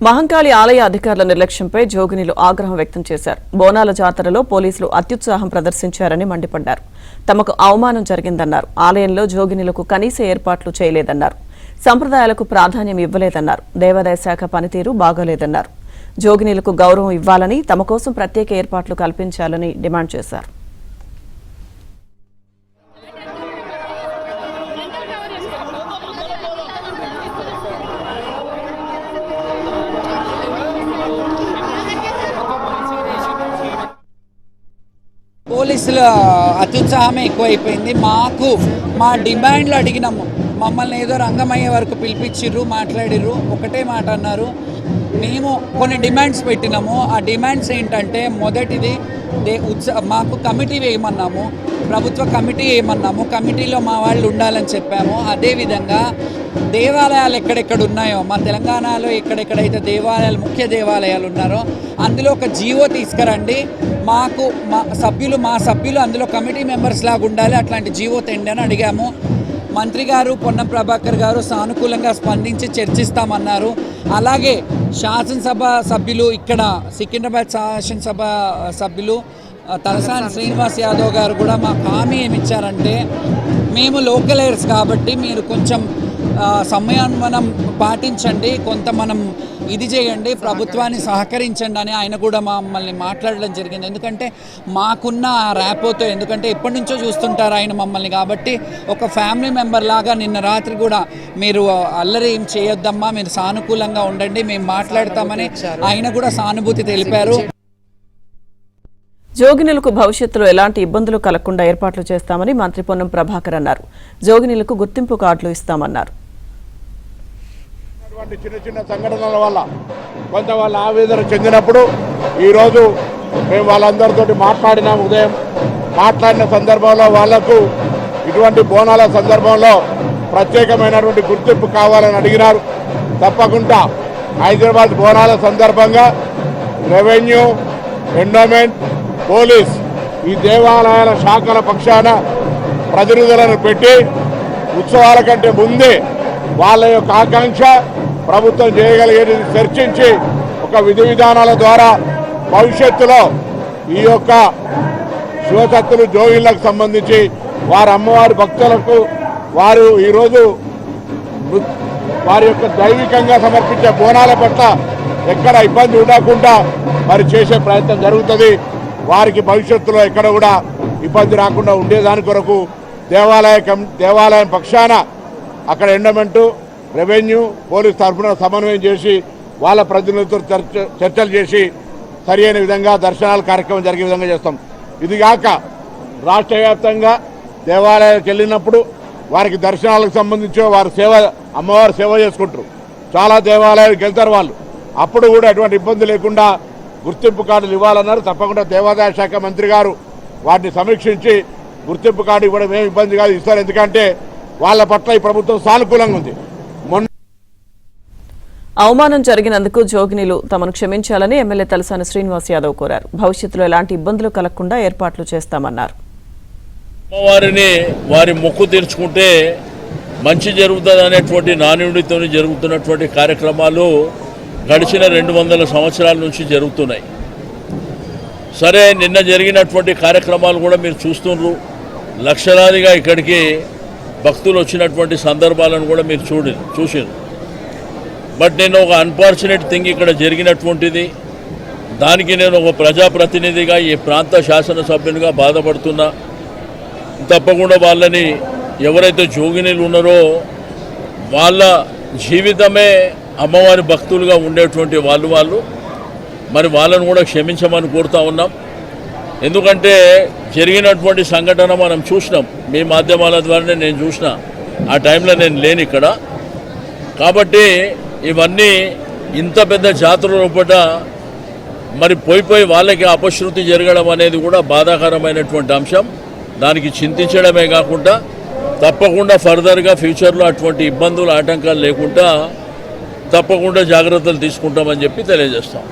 మహంకాళి ఆలయ అధికారుల నిర్లక్ష్యంపై జోగినిలు ఆగ్రహం వ్యక్తం చేశారు. బోనాల జాతరలో పోలీసులు అత్యుత్సాహం ప్రదర్శించారని మండిపడ్డారు. తమకు అవమానం జరిగిందన్నారు. ఆలయంలో జోగినిలకు కనీస ఏర్పాట్లు చేయలేదన్నారు. సంప్రదాయాలకు ప్రాధాన్యం ఇవ్వలేదన్నారు. దేవాదాయ శాఖ పనితీరు బాగోలేదన్నారు. జోగినిలకు గౌరవం ఇవ్వాలని, తమ కోసం ప్రత్యేక ఏర్పాట్లు కల్పించాలని డిమాండ్ చేశారు. పోలీసుల అత్యుత్సాహమే ఎక్కువైపోయింది. మా డిమాండ్లు అడిగినాము. మమ్మల్ని ఏదో రంగమయ్యే వరకు పిలిపించిర్రు, మాట్లాడిర్రు. ఒకటే మాట అన్నారు, మేము కొన్ని డిమాండ్స్ పెట్టినాము. ఆ డిమాండ్స్ ఏంటంటే, మొదటిది మాకు కమిటీ వేయమన్నాము, ప్రభుత్వ కమిటీ వేయమన్నాము. కమిటీలో మా వాళ్ళు ఉండాలని చెప్పాము. అదేవిధంగా దేవాలయాలు ఎక్కడెక్కడ ఉన్నాయో, మా తెలంగాణలో ఎక్కడెక్కడైతే దేవాలయాలు, ముఖ్య దేవాలయాలు ఉన్నారో అందులో ఒక జీవో తీసుకురండి. మా సభ్యులు అందులో కమిటీ మెంబర్స్ లాగా ఉండాలి, అట్లాంటి జీవో తెండి అని అడిగాము. మంత్రి గారు పొన్నం ప్రభాకర్ గారు సానుకూలంగా స్పందించి చర్చిస్తామన్నారు. అలాగే శాసనసభ సభ్యులు, ఇక్కడ సికింద్రాబాద్ శాసనసభ సభ్యులు తలసాని శ్రీనివాస్ యాదవ్ గారు కూడా మాకు హామీ ఏమిచ్చారంటే, మేము లోకల్ ఎయిర్స్ కాబట్టి మీరు కొంచెం సమయాన్ని మనం పాటించండి, కొంత మనం ఇది చేయండి, ప్రభుత్వాన్ని సహకరించండి అని ఆయన కూడా మమ్మల్ని మాట్లాడడం జరిగింది. ఎందుకంటే మాకున్న ర్యాపోతో, ఎందుకంటే ఎప్పటి నుంచో చూస్తుంటారు ఆయన మమ్మల్ని, కాబట్టి ఒక ఫ్యామిలీ మెంబర్ లాగా నిన్న రాత్రి కూడా మీరు అల్లరి ఏం చేయొద్దమ్మా, మీరు సానుకూలంగా ఉండండి, మేము మాట్లాడతామని ఆయన కూడా సానుభూతి తెలిపారు. జోగినిలకు భవిష్యత్తులో ఎలాంటి ఇబ్బందులు కలగకుండా ఏర్పాట్లు చేస్తామని మంత్రి పొన్నం ప్రభాకర్ అన్నారు. జోగినిలకు గుర్తింపు కార్డులు ఇస్తామన్నారు. చిన్న చిన్న సంఘటనల వల్ల కొంత వాళ్ళ ఆవేదన చెందినప్పుడు ఈరోజు మేము వాళ్ళందరితో మాట్లాడినాము. ఉదయం మాట్లాడిన సందర్భంలో వాళ్లకు ఇటువంటి బోనాల సందర్భంలో ప్రత్యేకమైనటువంటి గుర్తింపు కావాలని అడిగినారు. తప్పకుండా హైదరాబాద్ బోనాల సందర్భంగా రెవెన్యూ, ఎండోమెంట్, పోలీస్, ఈ దేవాలయాల శాఖల పక్షాన ప్రతినిధులను పెట్టి ఉత్సవాల కంటే ముందే వాళ్ళ యొక్క ఆకాంక్ష ప్రభుత్వం చేయగలిగేది చర్చించి ఒక విధి విధానాల ద్వారా భవిష్యత్తులో ఈ యొక్క శివశక్తులు జోగిన్లకు సంబంధించి వారి అమ్మవారి భక్తులకు వారు ఈరోజు వారి యొక్క దైవికంగా సమర్పించే బోనాల పట్ల ఎక్కడ ఇబ్బంది ఉండకుండా మరి చేసే ప్రయత్నం జరుగుతుంది. వారికి భవిష్యత్తులో ఎక్కడ కూడా ఇబ్బంది రాకుండా ఉండేదాని కొరకు దేవాలయం పక్షాన అక్కడ ఎండోమెంటు, రెవెన్యూ, పోలీస్ తరఫున సమన్వయం చేసి వాళ్ళ ప్రతినిధులతో చర్చలు చేసి సరి అయిన విధంగా దర్శనాల కార్యక్రమం జరిగే విధంగా చేస్తాం. ఇదిగాక రాష్ట్ర వ్యాప్తంగా దేవాలయాలకు వెళ్ళినప్పుడు వారికి దర్శనాలకు సంబంధించి వారు అమ్మవారు సేవ చేసుకుంటారు. చాలా దేవాలయాలకు వెళ్తారు వాళ్ళు. అప్పుడు కూడా ఎటువంటి ఇబ్బంది లేకుండా గుర్తింపు కార్డులు ఇవ్వాలన్నారు. తప్పకుండా దేవాదాయ శాఖ మంత్రి గారు వాటిని సమీక్షించి గుర్తింపు కార్డు ఇవ్వడం ఏమి ఇబ్బంది కాదు, ఇస్తారు. ఎందుకంటే వాళ్ళ పట్ల ఈ ప్రభుత్వం సానుకూలంగా ఉంది. అవమానం జరిగినందుకు జోగినిలు తమను క్షమించాలని ఎమ్మెల్యే తలసాని శ్రీనివాస్ యాదవ్ కోరారు. భవిష్యత్తులో ఎలాంటి ఇబ్బందులు కలగకుండా ఏర్పాట్లు చేస్తామన్నారు. అమ్మవారిని వారి మొక్కు తీర్చుకుంటే మంచి జరుగుతుంది అనేటువంటి నానుడితో జరుగుతున్నటువంటి కార్యక్రమాలు గడిచిన 200 సంవత్సరాల నుంచి జరుగుతున్నాయి. సరే, నిన్న జరిగినటువంటి కార్యక్రమాలు కూడా మీరు చూస్తున్నారు. లక్షలాదిగా ఇక్కడికి భక్తులు వచ్చినటువంటి సందర్భాలను కూడా మీరు చూసారు. బట్ నేను ఒక అన్ఫార్చునేట్ థింగ్ ఇక్కడ జరిగినటువంటిది, దానికి నేను ఒక ప్రజాప్రతినిధిగా, ఈ ప్రాంత శాసనసభ్యునిగా బాధపడుతున్నా. తప్పకుండా వాళ్ళని, ఎవరైతే జోగినీలు ఉన్నారో వాళ్ళ జీవితమే అమ్మవారి భక్తులుగా ఉండేటువంటి వాళ్ళు మరి వాళ్ళను కూడా క్షమించమని కోరుతా ఉన్నాం. ఎందుకంటే జరిగినటువంటి సంఘటన మనం చూసినాం, మీ మాధ్యమాల ద్వారానే నేను చూసిన. ఆ టైంలో నేను లేని ఇక్కడ. కాబట్టి ఇవన్నీ ఇంత పెద్ద జాతర లోపల మరి పోయి వాళ్ళకి అపశృతి జరగడం అనేది కూడా బాధాకరమైనటువంటి అంశం. దానికి చింతించడమే కాకుండా తప్పకుండా ఫర్దర్గా ఫ్యూచర్లో అటువంటి ఇబ్బందులు, ఆటంకాలు లేకుండా తప్పకుండా జాగ్రత్తలు తీసుకుంటామని చెప్పి తెలియజేస్తాం.